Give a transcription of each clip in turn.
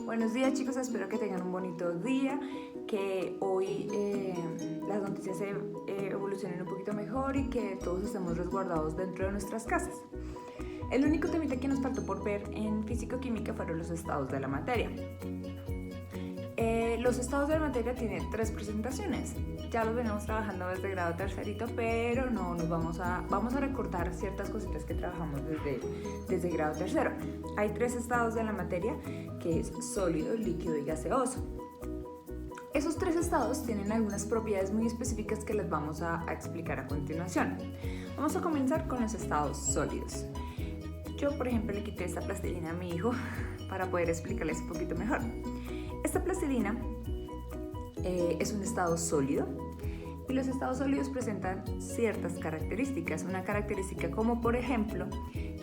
Buenos días chicos, espero que tengan un bonito día, que hoy las noticias se evolucionen un poquito mejor y que todos estemos resguardados dentro de nuestras casas. El único temita que nos faltó por ver en físico-química fueron los estados de la materia. Los estados de la materia tienen 3 presentaciones. Ya los venimos trabajando desde grado tercerito, pero no nos vamos a recordar ciertas cositas que trabajamos desde grado tercero. Hay 3 estados de la materia, que es sólido, líquido y gaseoso. Esos 3 estados tienen algunas propiedades muy específicas que les vamos a explicar a continuación. Vamos a comenzar con los estados sólidos. Yo, por ejemplo, le quité esta plastilina a mi hijo para poder explicarles un poquito mejor. Esta plastilina es un estado sólido y los estados sólidos presentan ciertas características. Una característica como, por ejemplo,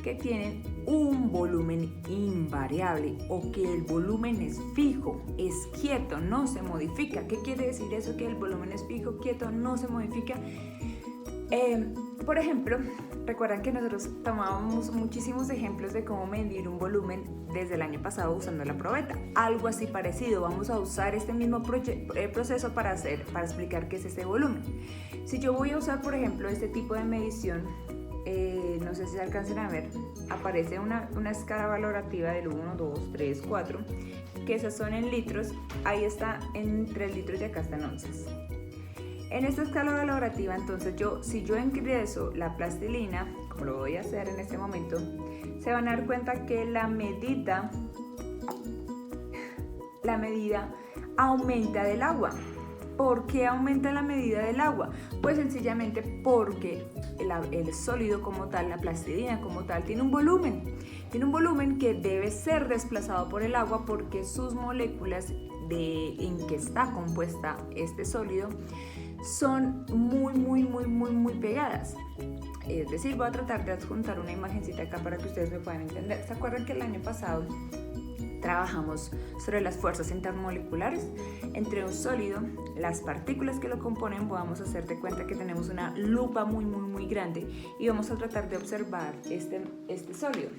que tienen un volumen invariable o que el volumen es fijo, es quieto, no se modifica. ¿Qué quiere decir eso? Que el volumen es fijo, quieto, no se modifica. Por ejemplo, recuerdan que nosotros tomábamos muchísimos ejemplos de cómo medir un volumen desde el año pasado usando la probeta. Algo así parecido, vamos a usar este mismo proceso para explicar qué es este volumen. Si yo voy a usar, por ejemplo, este tipo de medición, no sé si se alcancen a ver, aparece una escala valorativa del 1, 2, 3, 4, que esas son en litros, ahí está en 3 litros y acá está en onzas. En esta escala valorativa, entonces, si yo ingreso la plastilina, como lo voy a hacer en este momento, se van a dar cuenta que la medida aumenta del agua. ¿Por qué aumenta la medida del agua? Pues sencillamente porque el sólido como tal, la plastilina como tal, tiene un volumen. Tiene un volumen que debe ser desplazado por el agua porque sus moléculas en que está compuesta este sólido son muy pegadas. Es decir, voy a tratar de adjuntar una imagencita acá para que ustedes me puedan entender. ¿Se acuerdan que el año pasado trabajamos sobre las fuerzas intermoleculares entre un sólido, las partículas que lo componen? Vamos a hacer de cuenta que tenemos una lupa muy grande y vamos a tratar de observar este sólido.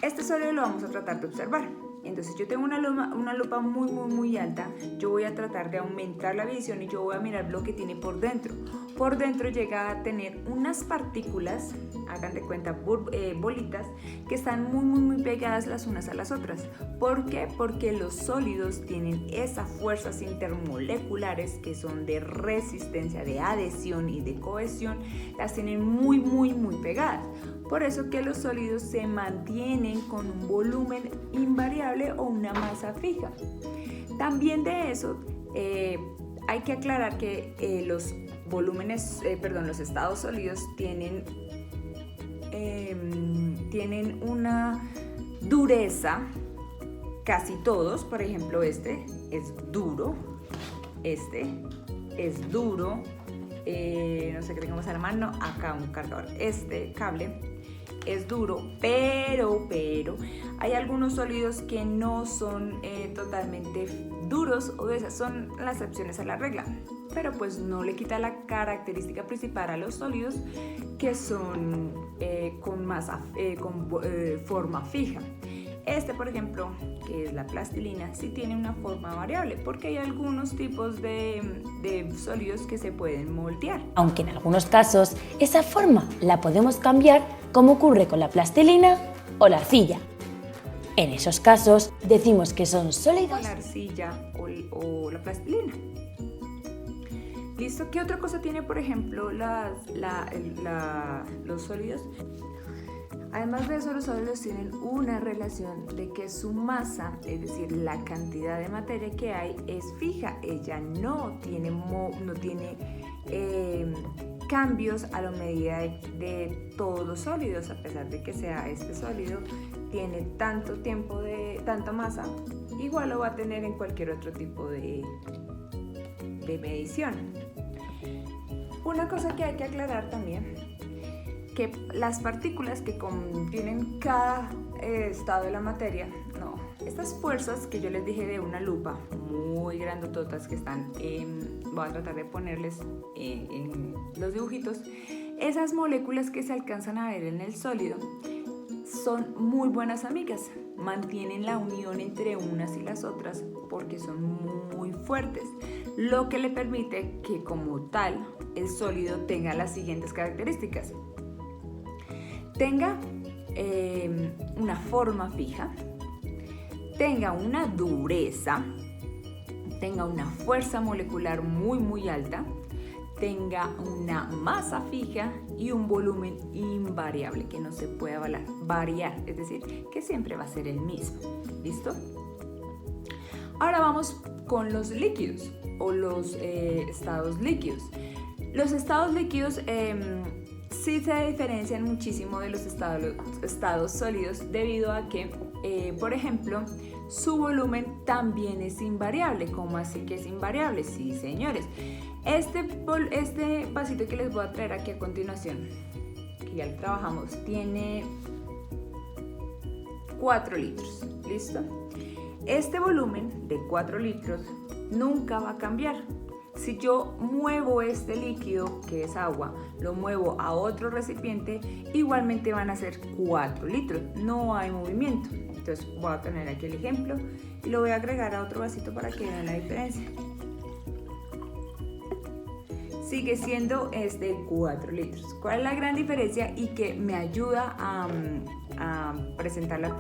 Este sólido lo vamos a tratar de observar. Entonces yo tengo una lupa muy alta, yo voy a tratar de aumentar la visión y yo voy a mirar lo que tiene por dentro. Por dentro llega a tener unas partículas, hagan de cuenta bolitas, que están muy pegadas las unas a las otras. ¿Por qué? Porque los sólidos tienen esas fuerzas intermoleculares que son de resistencia, de adhesión y de cohesión, las tienen muy pegadas. Por eso que los sólidos se mantienen con un volumen invariable o una masa fija. También de eso hay que aclarar que los estados sólidos tienen una dureza, casi todos. Por ejemplo, este es duro, no sé qué tengamos a la mano, acá un cargador, este cable es duro, pero hay algunos sólidos que no son totalmente duros, o esas son las excepciones a la regla, pero pues no le quita la característica principal a los sólidos que son con forma fija. Este, por ejemplo, que es la plastilina, sí tiene una forma variable porque hay algunos tipos de sólidos que se pueden moldear. Aunque en algunos casos esa forma la podemos cambiar, como ocurre con la plastilina o la arcilla. En esos casos decimos que son sólidos. La arcilla o la plastilina. ¿Listo? ¿Qué otra cosa tiene, por ejemplo, los sólidos? Además de eso, los sólidos tienen una relación de que su masa, es decir, la cantidad de materia que hay, es fija. Ella no tiene cambios a la medida de todos los sólidos, a pesar de que sea este sólido, tiene tanta masa, igual lo va a tener en cualquier otro tipo de medición. Una cosa que hay que aclarar también, que las partículas que contienen cada estado de la materia, estas fuerzas que yo les dije de una lupa muy grandototas que están, voy a tratar de ponerles en los dibujitos, esas moléculas que se alcanzan a ver en el sólido son muy buenas amigas, mantienen la unión entre unas y las otras porque son muy fuertes, lo que le permite que como tal el sólido tenga las siguientes características. Tenga una forma fija, tenga una dureza, tenga una fuerza molecular muy alta, tenga una masa fija y un volumen invariable que no se puede variar, es decir, que siempre va a ser el mismo. ¿Listo? Ahora vamos con los líquidos o los estados líquidos. Los estados líquidos sí se diferencian muchísimo de los estados sólidos debido a que, por ejemplo, su volumen también es invariable. ¿Cómo así que es invariable? Sí, señores. Este vasito que les voy a traer aquí a continuación, que ya lo trabajamos, tiene 4 litros. ¿Listo? Este volumen de 4 litros nunca va a cambiar. Si yo muevo este líquido, que es agua, lo muevo a otro recipiente, igualmente van a ser 4 litros. No hay movimiento. Entonces voy a tener aquí el ejemplo y lo voy a agregar a otro vasito para que vean la diferencia. Sigue siendo 4 litros. ¿Cuál es la gran diferencia y que me ayuda a presentar la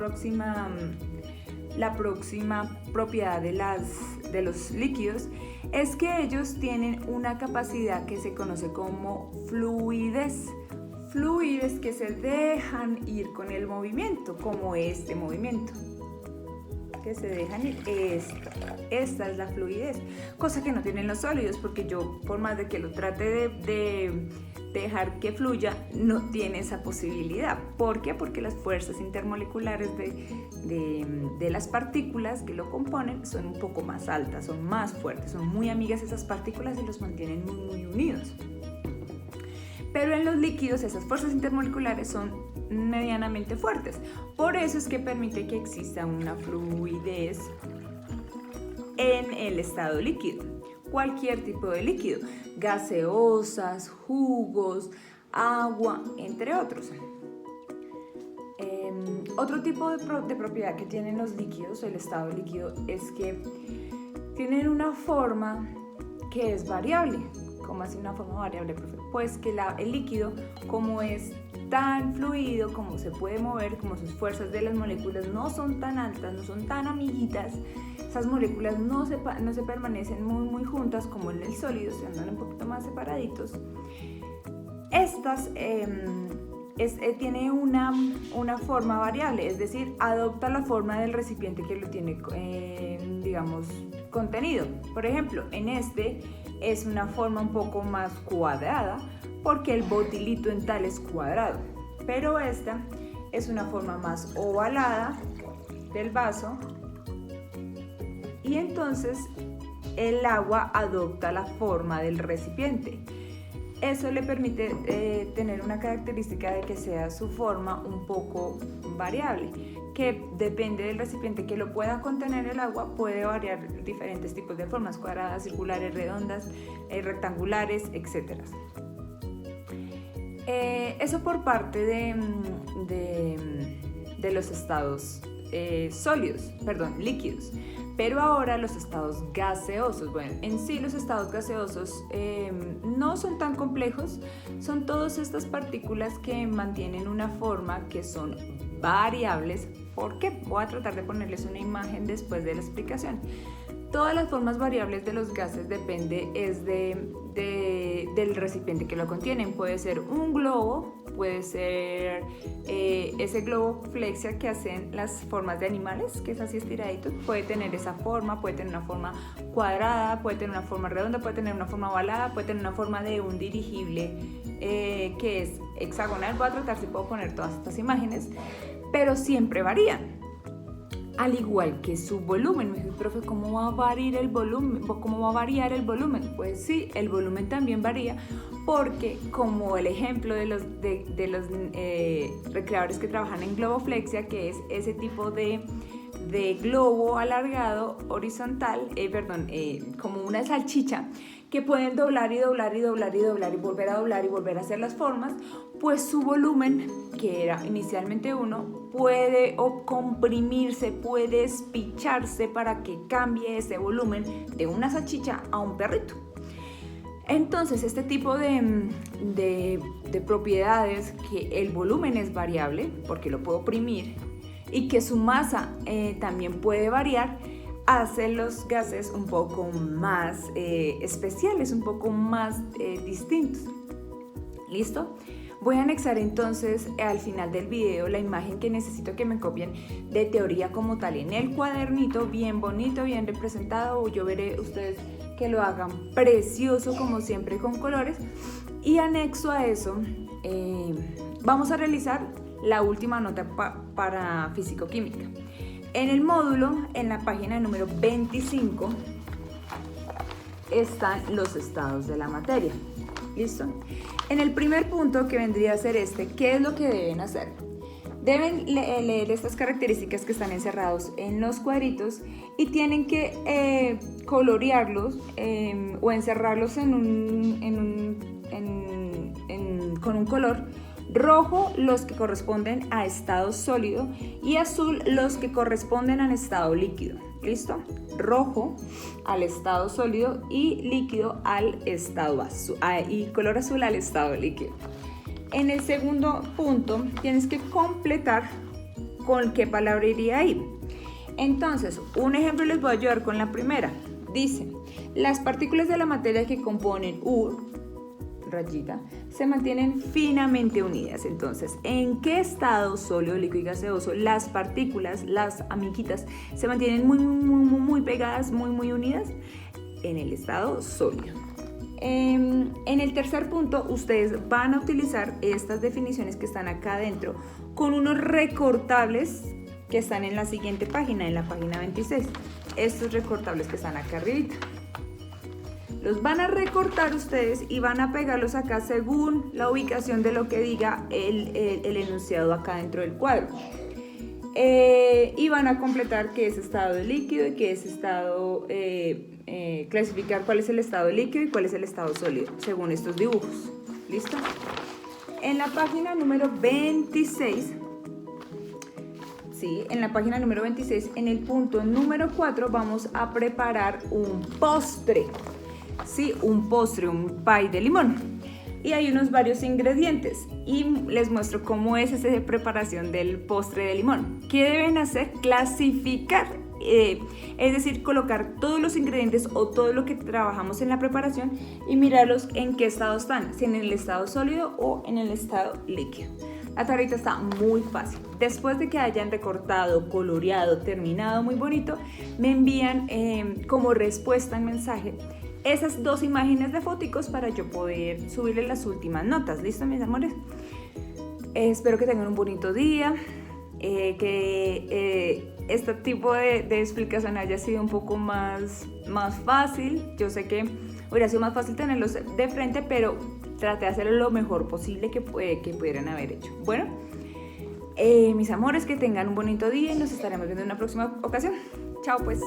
próxima propiedad de los líquidos? Es que ellos tienen una capacidad que se conoce como fluidez. Fluidez que se dejan ir con el movimiento, como este movimiento. Que se dejan ir. Esta es la fluidez, cosa que no tienen los sólidos, porque yo, por más de que lo trate de dejar que fluya, no tiene esa posibilidad. ¿Por qué? Porque las fuerzas intermoleculares de las partículas que lo componen son un poco más altas, son más fuertes, son muy amigas esas partículas y los mantienen muy unidos. Pero en los líquidos esas fuerzas intermoleculares son medianamente fuertes. Por eso es que permite que exista una fluidez en el estado líquido. Cualquier tipo de líquido, gaseosas, jugos, agua, entre otros. Otro tipo de propiedad que tienen los líquidos, el estado líquido, es que tienen una forma que es variable. ¿Cómo así una forma variable, profe? Pues que el líquido, como es tan fluido, como se puede mover, como sus fuerzas de las moléculas no son tan altas, no son tan amiguitas, esas moléculas no se permanecen muy juntas como en el sólido, se andan un poquito más separaditos. Estas tiene una forma variable, es decir, adopta la forma del recipiente que lo tiene, digamos, contenido. Por ejemplo, en este es una forma un poco más cuadrada porque el botilito en tal es cuadrado, pero esta es una forma más ovalada del vaso y entonces el agua adopta la forma del recipiente. Eso le permite tener una característica de que sea su forma un poco variable, que depende del recipiente que lo pueda contener el agua, puede variar diferentes tipos de formas, cuadradas, circulares, redondas, rectangulares, etc. Eso por parte de los estados líquidos. Pero ahora los estados gaseosos. Bueno, en sí los estados gaseosos no son tan complejos, son todas estas partículas que mantienen una forma que son variables. ¿Por qué? Voy a tratar de ponerles una imagen después de la explicación. Todas las formas variables de los gases depende del recipiente que lo contienen. Puede ser un globo, puede ser ese globo flexia que hacen las formas de animales, que es así estiradito. Puede tener esa forma, puede tener una forma cuadrada, puede tener una forma redonda, puede tener una forma ovalada, puede tener una forma de un dirigible que es hexagonal. Voy a tratar si puedo poner todas estas imágenes, pero siempre varían. Al igual que su volumen. Me dijo, profe, ¿cómo va a variar el volumen? ¿Cómo va a variar el volumen? Pues sí, el volumen también varía porque, como el ejemplo de los recreadores que trabajan en globoflexia, que es ese tipo de globo alargado horizontal, como una salchicha, que pueden doblar y doblar y doblar y doblar y volver a doblar y volver a hacer las formas, pues su volumen, que era inicialmente 1, puede o comprimirse, puede espicharse para que cambie ese volumen de una salchicha a un perrito. Entonces, este tipo de propiedades, que el volumen es variable, porque lo puedo oprimir, y que su masa también puede variar, hace los gases un poco más especiales, un poco más distintos. ¿Listo? Voy a anexar entonces al final del video la imagen que necesito que me copien de teoría como tal en el cuadernito, bien bonito, bien representado. Yo veré ustedes que lo hagan precioso como siempre con colores, y anexo a eso vamos a realizar la última nota para físico-química. En el módulo, en la página número 25, están los estados de la materia. ¿Listo? En el primer punto, que vendría a ser ¿qué es lo que deben hacer? Deben leer estas características que están encerrados en los cuadritos y tienen que colorearlos o encerrarlos con un color. Rojo los que corresponden a estado sólido y azul los que corresponden al estado líquido. ¿Listo? Rojo al estado sólido y líquido al estado azul, y color azul al estado líquido. En el segundo punto tienes que completar con qué palabra iría ahí. Entonces, un ejemplo les voy a ayudar con la primera. Dice, las partículas de la materia que componen rayita, se mantienen finamente unidas. Entonces, ¿en qué estado sólido, líquido y gaseoso las partículas, las amiguitas, se mantienen muy pegadas, muy unidas? En el estado sólido. En el tercer punto, ustedes van a utilizar estas definiciones que están acá adentro con unos recortables que están en la siguiente página, en la página 26. Estos recortables que están acá arriba. Los van a recortar ustedes y van a pegarlos acá según la ubicación de lo que diga el enunciado acá dentro del cuadro. Y van a completar qué es estado líquido y qué es estado, clasificar cuál es el estado líquido y cuál es el estado sólido, según estos dibujos. ¿Listo? En la página número 26, sí, en la página número 26, en el punto número 4, vamos a preparar un postre. Sí, un postre, un pie de limón. Y hay varios ingredientes y les muestro cómo es esa preparación del postre de limón. ¿Qué deben hacer? Clasificar, es decir, colocar todos los ingredientes o todo lo que trabajamos en la preparación y mirarlos en qué estado están, si en el estado sólido o en el estado líquido. La tablita está muy fácil. Después de que hayan recortado, coloreado, terminado muy bonito, me envían como respuesta en mensaje esas 2 imágenes de foticos para yo poder subirles las últimas notas. ¿Listo, mis amores? Espero que tengan un bonito día, que este tipo de explicación haya sido un poco más fácil. Yo sé que hubiera sido más fácil tenerlos de frente, pero traté de hacerlo lo mejor posible que pudieran haber hecho. Bueno, mis amores, que tengan un bonito día y nos estaremos viendo en una próxima ocasión. Chao, pues.